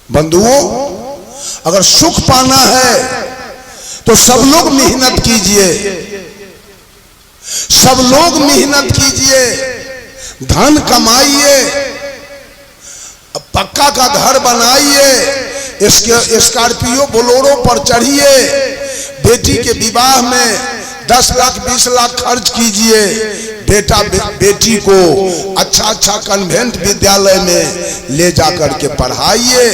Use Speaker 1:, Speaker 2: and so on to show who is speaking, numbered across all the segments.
Speaker 1: बंधुओं, अगर सुख पाना है तो सब लोग मेहनत कीजिए, सब लोग मेहनत कीजिए, धन कमाइए, पक्का का घर बनाइए, इसके स्कॉर्पियो बोलेरो पर चढ़िए, बेटी के विवाह में 10 लाख 20 लाख खर्च कीजिए, बेटा बेटी को अच्छा अच्छा कन्वेंट विद्यालय में ले जाकर के पढ़ाइए,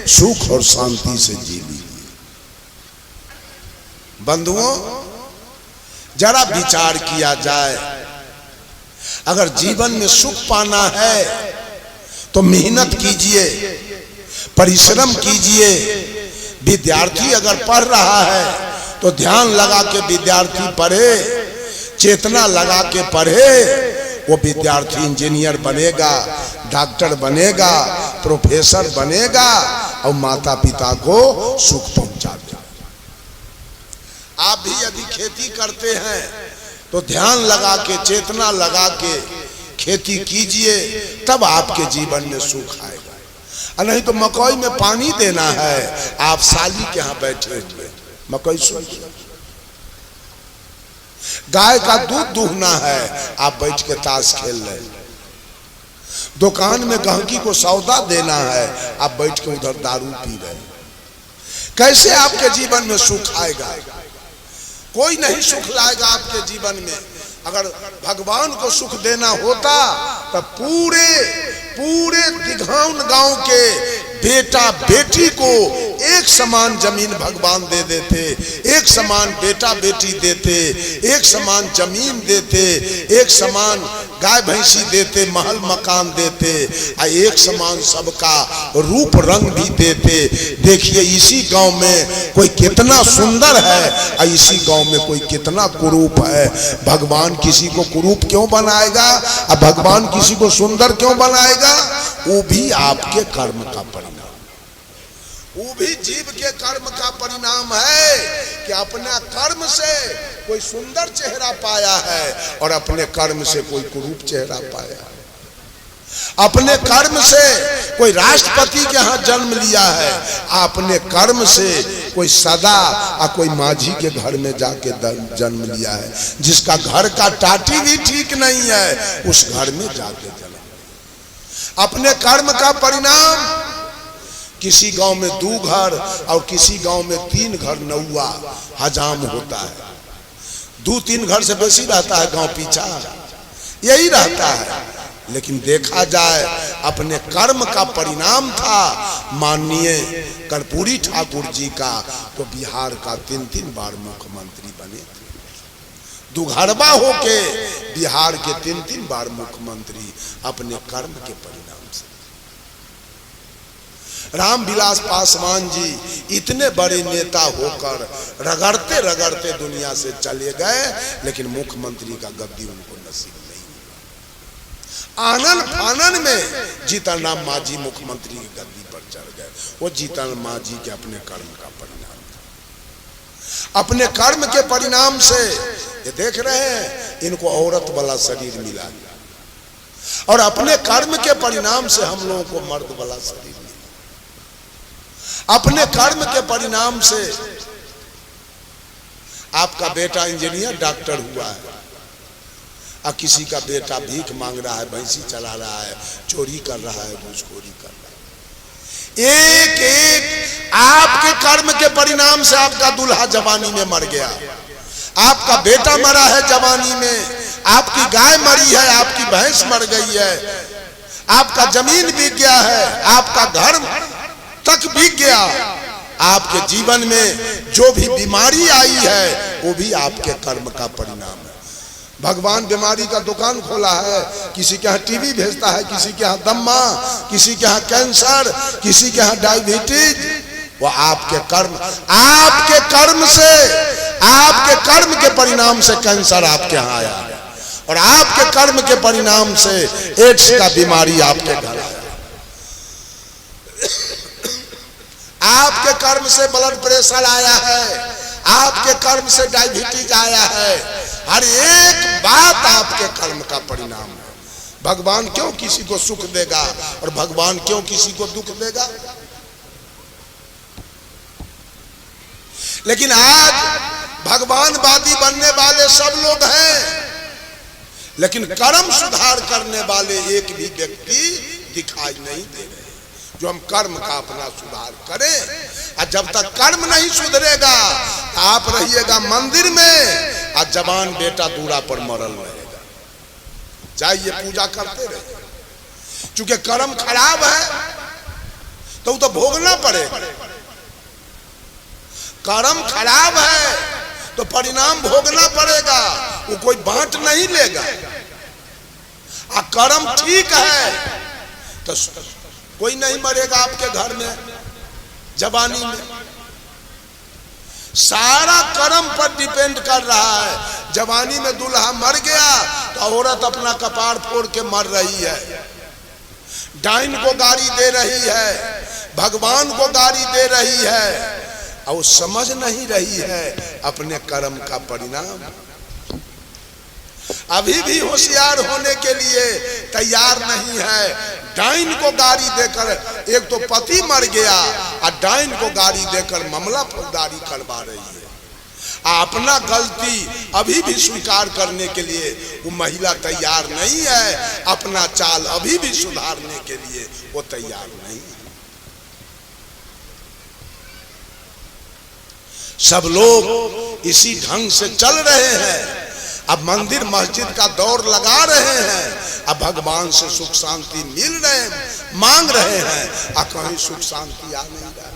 Speaker 1: सुख और शांति से जी लीजिए। बंधुओं, जरा विचार किया जाए, अगर जीवन में सुख पाना है तो मेहनत कीजिए, परिश्रम कीजिए। विद्यार्थी अगर पढ़ रहा है तो ध्यान लगा के विद्यार्थी पढ़े, चेतना लगा के पढ़े, वो विद्यार्थी इंजीनियर बनेगा, डॉक्टर बनेगा, प्रोफेसर बनेगा और माता पिता को सुख पहुंचा देगा। आप भी यदि खेती करते हैं तो ध्यान लगा के, चेतना लगा के खेती कीजिए, तब आपके जीवन में सुख आएगा। और नहीं तो मकई में पानी देना है, आप साली के यहाँ बैठे हुए मकई सुन, गाय का दूध दूहना है, आप बैठ के ताश खेल रहे, दुकान में गहकी को सौदा देना है, आप बैठ के उधर दारू पी रहे। कैसे आपके जीवन में सुख आएगा? कोई नहीं सुख लाएगा आपके जीवन में। अगर भगवान को सुख देना होता तो पूरे दिघाउन गांव के बेटा बेटी को एक समान जमीन भगवान दे देते, एक समान बेटा बेटी देते, एक समान जमीन देते, एक समान गाय भैंसी देते, महल मकान देते, और एक समान सबका रूप रंग भी देते। देखिए इसी गांव में कोई कितना सुंदर है और इसी गांव में कोई कितना कुरूप है। भगवान किसी को कुरूप क्यों बनाएगा और भगवान किसी को सुंदर क्यों बनाएगा? वो भी आपके कर्म का परिणाम, वो भी जीव के कर्म का परिणाम है कि अपना कर्म से कोई सुंदर चेहरा पाया है और अपने कर्म से कोई कुरूप चेहरा पाया है। अपने कर्म से कोई राष्ट्रपति के यहाँ जन्म लिया है, अपने कर्म से कोई सदा और कोई माझी के घर में जाके जन्म लिया है। जिसका घर का टाटी भी ठीक नहीं है, उस घर में जाके जन्म। अपने कर्म का परिणाम, किसी गांव में 2 घर और किसी गांव में 3 घर नौआ हजाम होता है। 2-3 घर से बेसी रहता है गांव पीछा, यही रहता है। लेकिन देखा जाए अपने कर्म का परिणाम था माननीय कर्पूरी ठाकुर जी का, तो बिहार का 3-3 बार मुख्यमंत्री बने थे। दुघड़बा होके बिहार के 3-3 बार मुख्यमंत्री अपने कर्म के परिणाम से। रामविलास पासवान जी इतने बड़े नेता होकर रगड़ते रगड़ते दुनिया से चले गए, लेकिन मुख्यमंत्री का गद्दी उनको नसीब नहीं। आनन फानन में जीतन राम मांझी मुख्यमंत्री की गद्दी पर चढ़ गए। वो जीतन मांझी के अपने कर्म का परिणाम था। अपने कर्म के परिणाम से ये देख रहे हैं, इनको औरत वाला शरीर मिला, और अपने कर्म के परिणाम से हम लोगों को मर्द वाला शरीर मिला। अपने कर्म के परिणाम से आपका बेटा इंजीनियर डॉक्टर हुआ है, और किसी का बेटा भीख मांग रहा है, भैंसी चला रहा है, चोरी कर रहा है, घूसखोरी कर रहा है। एक एक आपके कर्म के परिणाम से आपका दूल्हा जवानी में मर गया, आपका बेटा मरा है जवानी में, आपकी गाय मरी है, आपकी भैंस मर गई है, आपका जमीन बिक गया है, आपका घर तक बिक गया। आपके जीवन में जो भी बीमारी आई है वो भी आपके कर्म का परिणाम है। भगवान बीमारी का दुकान खोला है, किसी के यहाँ टीबी भेजता है, किसी के यहाँ दम्मा, किसी के यहाँ कैंसर, किसी के यहाँ डायबिटीज। वो आपके कर्म, आपके कर्म से, आपके कर्म के परिणाम से कैंसर आपके यहाँ आया, और आपके कर्म के परिणाम से एड्स का बीमारी आपके घर आया। आपके कर्म से ब्लड प्रेशर आया है, आपके कर्म से डायबिटीज आया है। हर एक बात आपके कर्म का परिणाम है। भगवान क्यों किसी को सुख देगा और भगवान क्यों किसी को दुख देगा? लेकिन आज भगवानवादी बनने वाले सब लोग हैं, लेकिन कर्म सुधार करने वाले एक भी व्यक्ति दिखाई नहीं दे रहे। जो हम कर्म का अपना सुधार करें, और जब तक कर्म नहीं सुधरेगा आप रहिएगा मंदिर में और जवान बेटा दूरा पर मरल रहेगा। जाइए पूजा करते रहिए, क्योंकि कर्म खराब है तो वो तो भोगना पड़ेगा। कर्म खराब है तो परिणाम भोगना पड़ेगा, वो कोई बांट नहीं लेगा। और कर्म ठीक है तो कोई नहीं मरेगा आपके घर में जवानी में। सारा कर्म पर डिपेंड कर रहा है। जवानी में दूल्हा मर गया तो औरत अपना कपार फोड़ के मर रही है, डाइन को गाली दे रही है, भगवान को गाली दे रही है, और वो समझ नहीं रही है अपने कर्म का परिणाम। अभी भी होशियार होने के लिए तैयार नहीं है। डाइन को गाली देकर, एक तो पति मर गया और डाइन को गाली देकर मामला फौजदारी करवा रही है। अपना गलती अभी भी स्वीकार करने के लिए वो महिला तैयार नहीं है। अपना चाल अभी भी सुधारने के लिए वो तैयार नहीं है। सब लोग इसी ढंग से चल रहे हैं। अब मंदिर मस्जिद का दौर लगा रहे हैं, अब भगवान से सुख शांति मिल रहे हैं, मांग रहे हैं, अब कहीं सुख शांति आ नहीं रहा,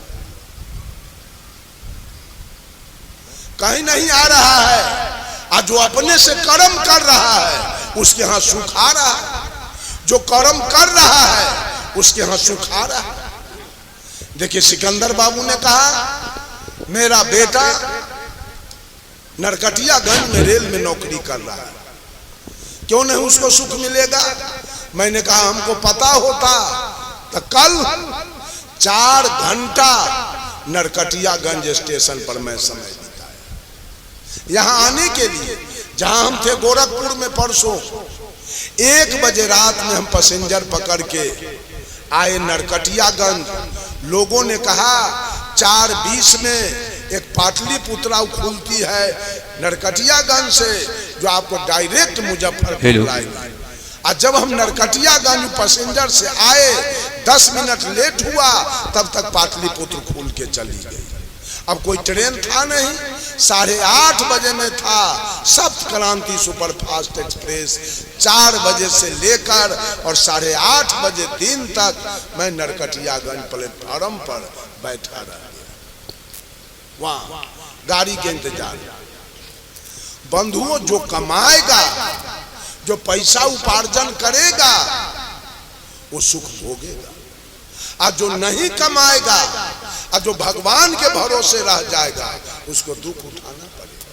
Speaker 1: कहीं नहीं आ रहा है। और जो अपने से कर्म कर रहा है उसके यहाँ सुख आ रहा है, जो कर्म कर रहा है उसके यहाँ सुख आ रहा है। देखिए सिकंदर बाबू ने कहा मेरा बेटा नरकटियागंज में रेल में नौकरी कर रहा है, क्यों नहीं उसको सुख मिलेगा। मैंने कहा हमको पता होता तो कल 4 घंटा नरकटियागंज स्टेशन पर मैं समय बिताया। यहाँ आने के लिए जहाँ हम थे गोरखपुर में परसों 1 बजे रात में हम पैसेंजर पकड़ के आए नरकटियागंज। लोगों ने कहा 4:20 में एक पाटलिपुत्रा खुलती है नरकटियागंज से, जो आपको डायरेक्ट मुजफ्फरपुर लाएगी। और जब हम नरकटियागंज पैसेंजर से आए 10 मिनट लेट हुआ, तब तक पाटलिपुत्र खुल के चली गई। अब कोई ट्रेन था नहीं, 8:30 बजे में था सप्त क्रांति सुपरफास्ट एक्सप्रेस। 4 बजे से लेकर और 8:30 बजे दिन तक मैं नरकटियागंज प्लेटफार्म पर बैठा रहा, वहां गाड़ी के इंतजार। बंधुओं, जो कमाएगा, जो पैसा उपार्जन करेगा वो सुख भोगेगा, और जो नहीं कमाएगा और जो भगवान के भरोसे रह जाएगा उसको दुख उठाना पड़ेगा।